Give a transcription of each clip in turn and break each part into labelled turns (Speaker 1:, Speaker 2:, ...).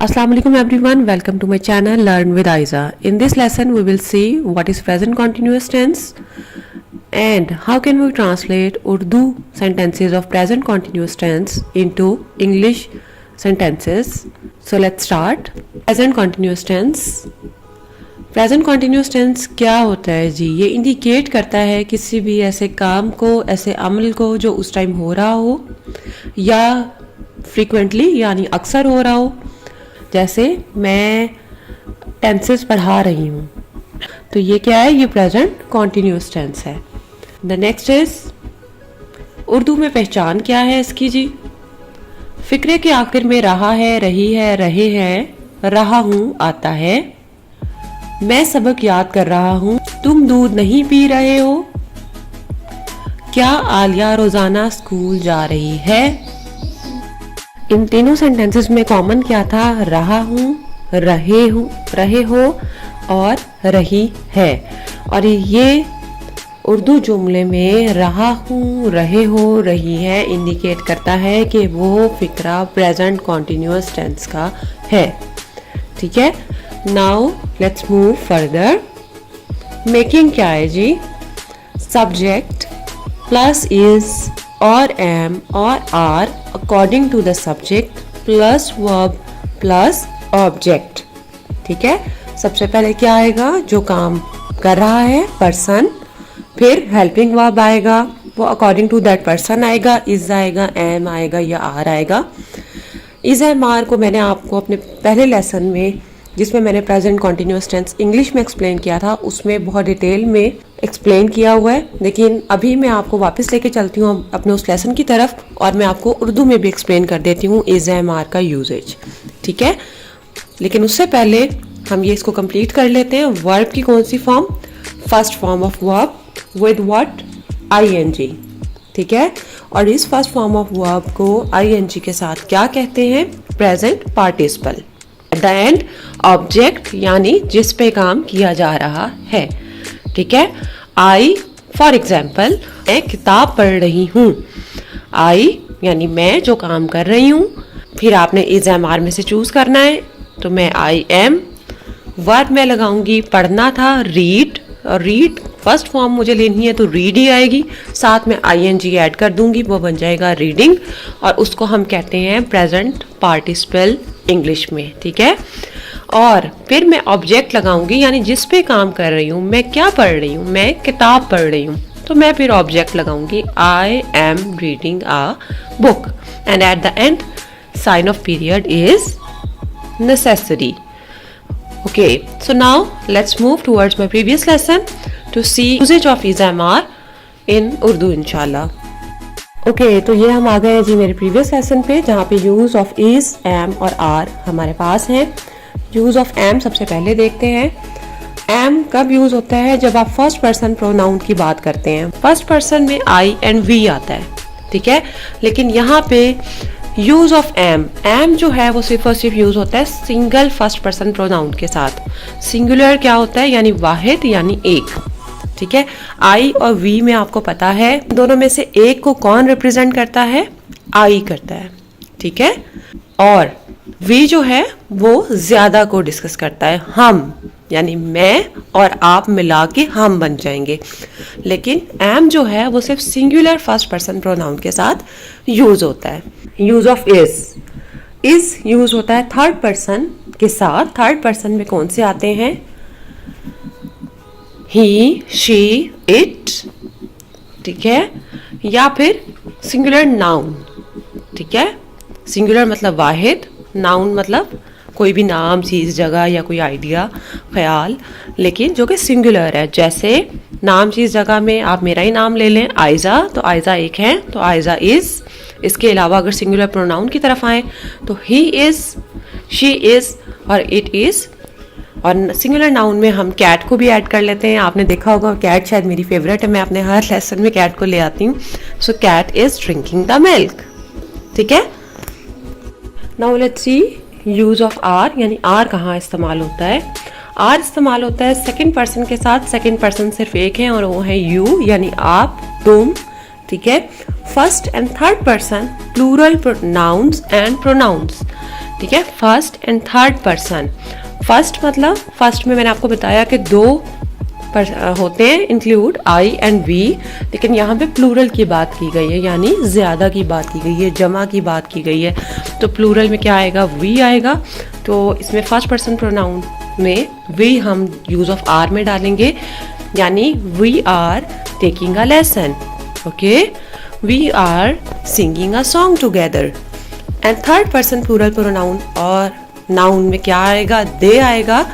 Speaker 1: Assalamu alaikum everyone, welcome to my channel Learn with Aiza. In this lesson we will see what is present continuous tense and how can we translate Urdu sentences of present continuous tense into English sentences. So let's start. Present continuous tense. Present continuous tense क्या होता है जी? ये indicate करता है किसी भी ऐसे काम को, ऐसे अमल को जो उस टाइम हो रहा हो या फ्रीक्वेंटली यानी अक्सर हो रहा हो। जैसे मैं टेंसेस पढ़ा रही हूँ, तो ये क्या है? ये प्रेजेंट कॉन्टीन्यूस टेंस है। द नेक्स्ट इज उर्दू में पहचान क्या है इसकी जी? फिक्रे के आखिर में रहा है, रही है, रहे हैं, रहा हूँ आता है। मैं सबक याद कर रहा हूँ, तुम दूध नहीं पी रहे हो। क्या आलिया रोजाना स्कूल जा रही है? इन तीनों सेंटेंसेस में कॉमन क्या था? रहा हूँ, रहे हो और रही है। और ये उर्दू जुमले में रहा हूँ, रहे हो, रही है इंडिकेट करता है कि वो फिक्रा प्रेजेंट कॉन्टिन्यूअस टेंस का है। ठीक है, now let's move further. Making क्या है जी? सब्जेक्ट प्लस इज और एम और are according to the subject plus verb plus object. ठीक है, सबसे पहले क्या आएगा? जो काम कर रहा है पर्सन, फिर हेल्पिंग वर्ब आएगा, वो अकॉर्डिंग टू दैट पर्सन आएगा, इज आएगा, एम आएगा या आर आएगा। इज एम आर को मैंने आपको अपने पहले लेसन में, जिसमें मैंने प्रेजेंट कॉन्टिन्यूअस टेंस इंग्लिश में एक्सप्लेन किया था, उसमें बहुत डिटेल में एक्सप्लेन किया हुआ है। लेकिन अभी मैं आपको वापस लेके चलती हूँ अपने उस लेसन की तरफ और मैं आपको उर्दू में भी एक्सप्लेन कर देती हूँ इज एम आर का यूजेज। ठीक है, लेकिन उससे पहले हम ये इसको कंप्लीट कर लेते हैं। वर्ब की कौन सी form? First form of verb with what? ING। ठीक है, और इस फर्स्ट फॉर्म ऑफ वर्ब को ING के साथ क्या कहते हैं? Present participle. At the end object यानी जिस पे काम किया जा रहा है। ठीक है, आई फॉर एग्जाम्पल मैं किताब पढ़ रही हूँ। आई यानी मैं जो काम कर रही हूँ। फिर आपने इज एम आर में से चूज करना है, तो मैं आई एम। वर्ब में लगाऊंगी पढ़ना था, रीड, और रीड फर्स्ट फॉर्म मुझे लेनी है तो रीड ही आएगी, साथ में ING ऐड कर दूंगी, वो बन जाएगा रीडिंग, और उसको हम कहते हैं प्रेजेंट पार्टिसिपल इंग्लिश में। ठीक है, और फिर मैं ऑब्जेक्ट लगाऊंगी यानी जिस पे काम कर रही हूँ। मैं क्या पढ़ रही हूँ? मैं किताब पढ़ रही हूँ, तो मैं फिर ऑब्जेक्ट लगाऊंगी I am reading a book, and at the end sign of period is necessary. Okay, so now let's move towards my previous lesson to see usage of is am are in Urdu inshallah. Okay, तो ये हम आ गए हैं जी मेरे previous lesson पे, जहाँ पे use of is, M और आर हमारे पास है। यूज ऑफ एम सबसे पहले देखते हैं। एम कब यूज होता है? जब आप फर्स्ट पर्सन प्रोनाउन की बात करते हैं। फर्स्ट पर्सन में आई एंड वी आता है। ठीक है, लेकिन यहाँ पे यूज ऑफ एम, एम जो है वो सिर्फ और सिर्फ यूज होता है सिंगल फर्स्ट पर्सन प्रोनाउन के साथ। सिंगुलर क्या होता है? यानी वाहिद यानी एक। ठीक है, आई और वी में आपको पता है दोनों में से एक को कौन रिप्रेजेंट करता है? आई करता है। ठीक है, और वी जो है वो ज्यादा को डिस्कस करता है, हम, यानी मैं और आप मिला के हम बन जाएंगे। लेकिन एम जो है वो सिर्फ सिंगुलर फर्स्ट पर्सन प्रोनाउन के साथ यूज होता है। यूज ऑफ इज यूज होता है थर्ड पर्सन के साथ। थर्ड पर्सन में कौन से आते हैं? ही, शी, इट। ठीक है, या फिर सिंगुलर नाउन। ठीक है, सिंगुलर मतलब वाहिद, नाउन मतलब कोई भी नाम, चीज, जगह या कोई आइडिया, ख्याल, लेकिन जो कि सिंगुलर है। जैसे नाम, चीज, जगह में आप मेरा ही नाम ले लें, आयजा, तो आयजा एक है तो आयजा इज। इसके अलावा अगर सिंगुलर प्रोनाउन की तरफ आए तो ही इज, शी इज और इट इज। और सिंगुलर नाउन में हम कैट को भी ऐड कर लेते हैं। आपने देखा होगा, कैट शायद मेरी फेवरेट है, मैं अपने हर लेसन में कैट को ले आती हूँ। So cat is drinking the milk. ठीक है, now let's see use of R, यानी आर कहाँ इस्तेमाल होता है? आर इस्तेमाल होता है सेकंड पर्सन के साथ। सेकंड पर्सन सिर्फ एक है और वो है यू, यानी आप, तुम। ठीक है, first and third person plural nouns and pronouns. ठीक है, first and third person. First मतलब फर्स्ट में मैंने आपको बताया कि दो होते हैं, इंक्लूड आई एंड वी, लेकिन यहाँ पे प्लूरल की बात की गई है, यानी ज़्यादा की बात की गई है, जमा की बात की गई है। तो प्लूरल में क्या आएगा, वी आएगा। तो इसमें फर्स्ट पर्सन प्रोनाउन में वी हम यूज़ ऑफ आर में डालेंगे, यानी we are taking a lesson, okay, we are singing a song together. And third person plural pronoun और नाउन में क्या आएगा, दे आएगा,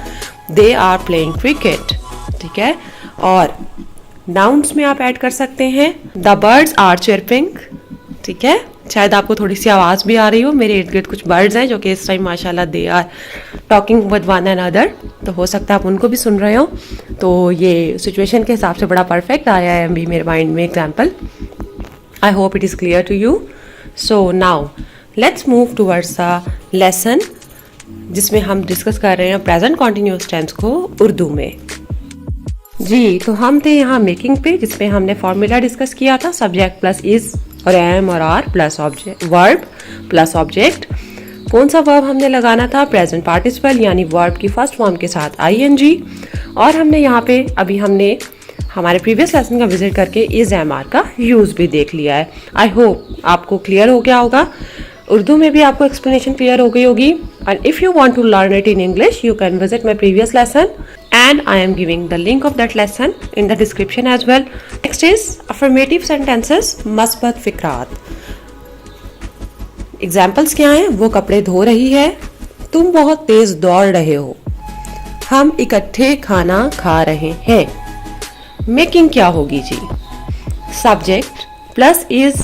Speaker 1: दे आर प्लेइंग क्रिकेट, ठीक है। और नाउन्स में आप ऐड कर सकते हैं द बर्ड्स आर चिरपिंग, ठीक है। शायद आपको थोड़ी सी आवाज़ भी आ रही हो, मेरे इर्द गिर्द कुछ बर्ड्स हैं जो कि इस टाइम माशाल्लाह they are talking with one and other, तो हो सकता है आप उनको भी सुन रहे हो। तो ये सिचुएशन के हिसाब से बड़ा परफेक्ट आया है अभी मेरे माइंड में example. I hope it is clear to you. So now let's move towards the lesson, जिसमें हम डिस्कस कर रहे हैं प्रेजेंट कॉन्टिन्यूअस टेंस को उर्दू में। जी, तो हम थे यहाँ मेकिंग पे, जिसमें हमने फॉर्मूला डिस्कस किया था, सब्जेक्ट प्लस इज और एम और are plus object, verb plus object. कौन सा वर्ब हमने लगाना था, प्रेजेंट पार्टिसिपल, यानी वर्ब की फर्स्ट फॉर्म के साथ आईएनजी। और हमने यहाँ पे अभी हमने हमारे प्रीवियस लेसन का विजिट करके इज एम आर का यूज़ भी देख लिया है। आई होप आपको क्लियर हो गया होगा, उर्दू में भी आपको एक्सप्लेनेशन क्लियर हो गई होगी। And if you want to learn it in English, you can visit my previous lesson and I am giving the link of that lesson in the description as well. Next is affirmative sentences, मस्बत फिक्रात। Examples क्या हैं, वो कपड़े धो रही है, तुम बहुत तेज दौड़ रहे हो, हम इकट्ठे खाना खा रहे हैं। मेकिंग क्या होगी जी, सब्जेक्ट प्लस इज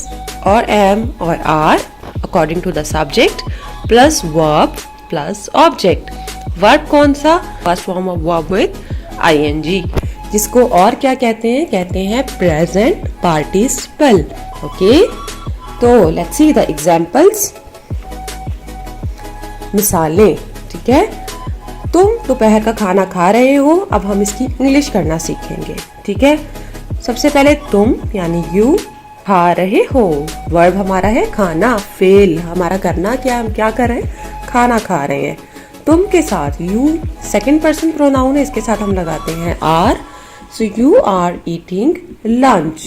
Speaker 1: और एम और are according to the subject plus verb plus object. Verb कौन सा, first form of verb with ING, जिसको और क्या कहते हैं प्रेजेंट पार्टिसिपल, ओके। तो लेट्स सी द एग्जांपल्स, मिसालें, ठीक है। तुम दोपहर का खाना खा रहे हो, अब हम इसकी इंग्लिश करना सीखेंगे, ठीक है। सबसे पहले तुम यानी यू, खा रहे हो, वर्ब हमारा है खाना, फेल हमारा करना, क्या हम क्या कर रहे हैं, खाना खा रहे हैं। तुम के साथ यू सेकंड पर्सन प्रोनाउन है, इसके साथ हम लगाते हैं are. So you are eating lunch,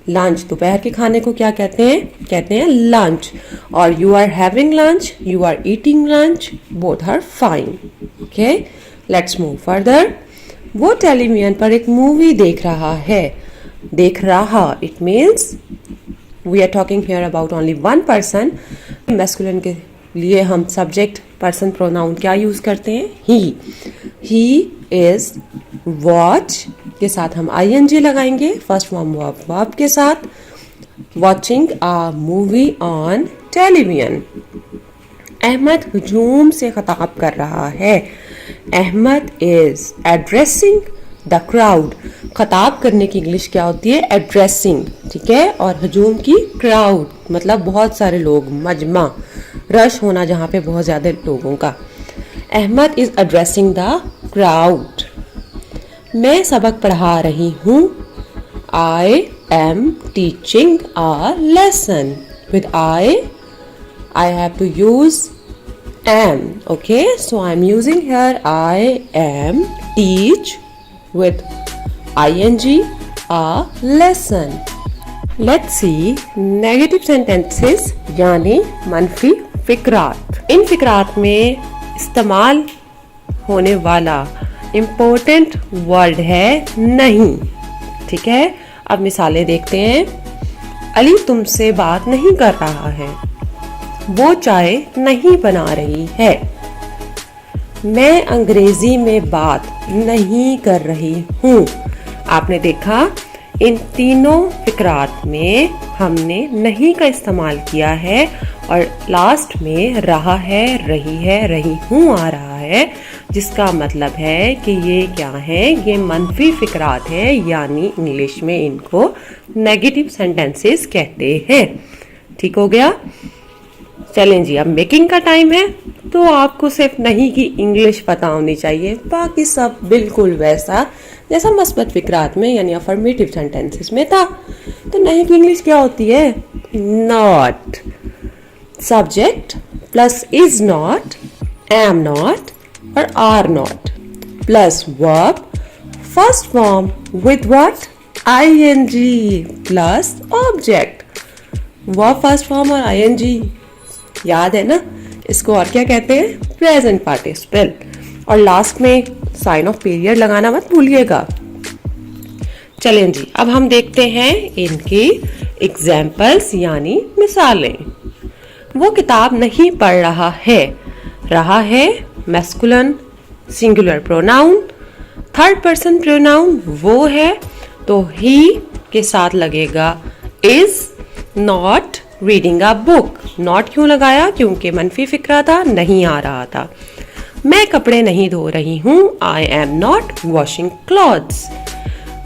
Speaker 1: lunch दोपहर के खाने को क्या कहते हैं लंच। और you are having lunch, you are eating lunch, both are fine, okay. Let's move further. वो टेलीविजन पर एक मूवी देख रहा है, देख रहा it means we are talking here about only one person. Masculine के लिए हम सब्जेक्ट पर्सन प्रोनाउन क्या यूज करते हैं, ही इज वॉच के साथ हम आईएनजी लगाएंगे, फर्स्ट फॉर्म वर्ब के साथ। Watching a movie on television. Ahmed हुजूम से खिताब कर रहा है, Ahmed is addressing the crowd. खिताब करने की इंग्लिश क्या होती है, एड्रेसिंग, ठीक है। और हजूम की क्राउड मतलब बहुत सारे लोग, मजमा, रश होना जहाँ पे बहुत ज़्यादा लोगों का। Ahmed is addressing the crowd. मैं सबक पढ़ा रही हूँ, I am teaching a lesson. With I have to use am, okay, so I'm using here I am teach with ing a lesson. Let's see negative sentences यानी मनफी फिक्रात। इन फिक्रात में इस्तेमाल होने वाला इम्पोर्टेंट वर्ड है नहीं, ठीक है। अब मिसालें देखते हैं। अली तुमसे बात नहीं कर रहा है, वो चाय नहीं बना रही है, मैं अंग्रेजी में बात नहीं कर रही हूँ। आपने देखा इन तीनों फिक्रात में हमने नहीं का इस्तेमाल किया है और लास्ट में रहा है, रही हूँ आ रहा है, जिसका मतलब है कि ये क्या है, ये मनफी फिक्रात है, यानी इंग्लिश में इनको नेगेटिव सेंटेंसेस कहते हैं। ठीक हो गया। चलें जी, अब मेकिंग का टाइम है, तो आपको सिर्फ नहीं की इंग्लिश पता होनी चाहिए, बाकी सब बिल्कुल वैसा जैसा मस्बत फिक्रात में यानी अफर्मेटिव सेंटेंसेस में था। तो नहीं की इंग्लिश क्या होती है, not. Subject plus is not am not और are not plus verb first form with what? ing plus object. verb first form और ing याद है ना, इसको और क्या कहते हैं? Present participle. और लास्ट में साइन ऑफ पीरियड लगाना मत भूलिएगा. चलें जी, अब हम देखते हैं इनकी एग्जाम्पल्स यानी मिसालें. वो किताब नहीं पढ़ रहा है masculine singular pronoun. Third person pronoun वो है तो ही के साथ लगेगा is not reading a book. Not क्यों लगाया? क्योंकि मनफी फिक्रा था, नहीं आ रहा था. मैं कपड़े नहीं धो रही हूँ. I am not washing clothes.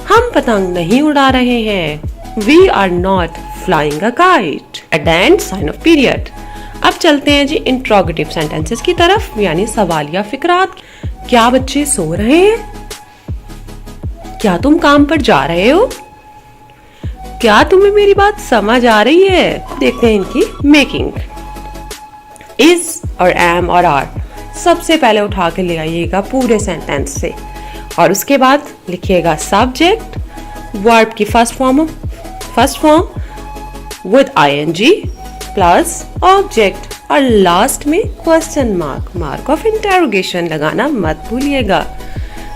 Speaker 1: हम पतंग नहीं उड़ा रहे हैं. We are not flying a kite. At the end sign of period. अब चलते हैं जी इंट्रोगेटिव सेंटेंसेस की तरफ यानी सवालिया फिक्रात. क्या बच्चे सो रहे हैं? क्या तुम काम पर जा रहे हो? क्या तुम्हें मेरी बात समझ आ रही है? देखते हैं इनकी मेकिंग. इज और एम और आर सबसे पहले उठा के ले आइएगा पूरे सेंटेंस से और उसके बाद लिखिएगा सब्जेक्ट, वर्ब की first form with ING plus object और लास्ट में क्वेश्चन मार्क ऑफ इंटरोगेशन लगाना मत भूलिएगा.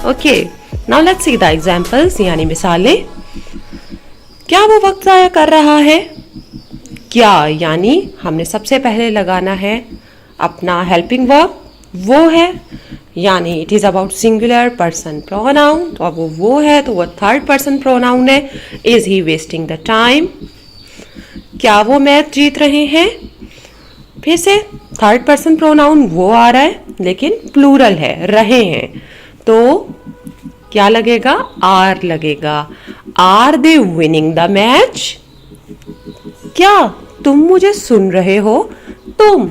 Speaker 1: Okay, now let's see the examples यानी मिसालें. क्या वो वक्त ज़ाया कर रहा है? क्या यानी हमने सबसे पहले लगाना है अपना हेल्पिंग वर्ब, वो है यानी it is about singular person pronoun. तो अब वो है तो वो थर्ड पर्सन प्रोनाउन है. Is he wasting the time? क्या वो मैच जीत रहे हैं? फिर से थर्ड पर्सन प्रोनाउन वो आ रहा है लेकिन प्लूरल है, रहे हैं, तो क्या लगेगा? आर लगेगा. Are they winning the match? क्या तुम मुझे सुन रहे हो? तुम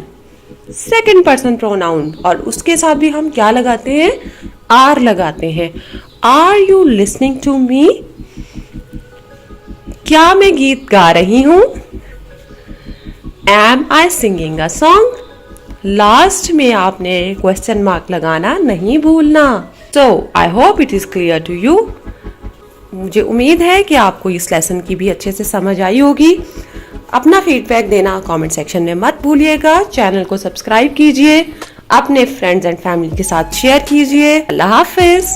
Speaker 1: सेकंड पर्सन प्रोनाउन और उसके साथ भी हम क्या लगाते हैं? आर लगाते हैं. Are you listening to me? क्या मैं गीत गा रही हूं? Am I singing a song? Last में आपने क्वेश्चन मार्क लगाना नहीं भूलना. So I hope it is clear to you. मुझे उम्मीद है कि आपको इस लेसन की भी अच्छे से समझ आई होगी. अपना फीडबैक देना कमेंट सेक्शन में मत भूलिएगा. चैनल को सब्सक्राइब कीजिए, अपने फ्रेंड्स एंड फैमिली के साथ शेयर कीजिए. अल्लाह हाफिज.